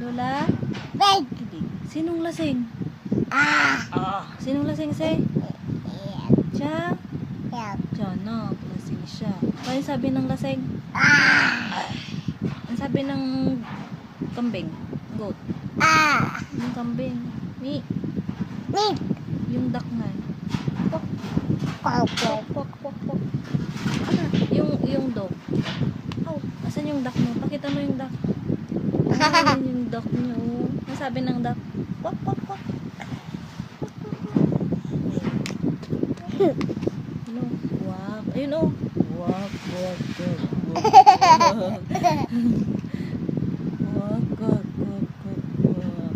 Lola? Bed. Sinong lasing? Sinong lasing, say? Siya? Siya na, lasing siya. Ano sabi ng lasing? Ano sabi ng kambing? Goat? Yung kambing? Mi? Yung duck nga. Pok, pok, pok, pok. Ano? Yung dog. Oh, asan yung duck mo? Pakita mo yung duck. Ayan yung duck niyo. Ano sabi ng duck? Pok, pok, pok. Ano? Wag. Ayun oh. Wag, wag, wag, wag. Wag, wag, wag, wag, wag.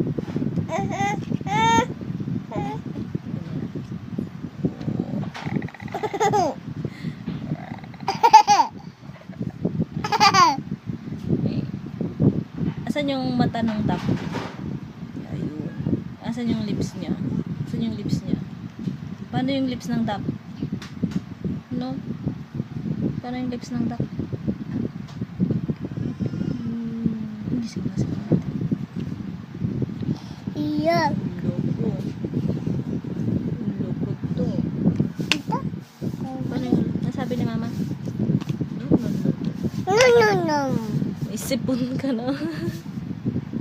Asan yung mata ng duck? Ayun. Asan yung lips niya? Asan yung lips niya? Paano yung lips ng duck? No? Paano yung lips ng duck? Hindi sinasabi natin. Iya. Loko. Loko to. Paano yung nasabi ni mama? No, no, no. No. May sipon ka na.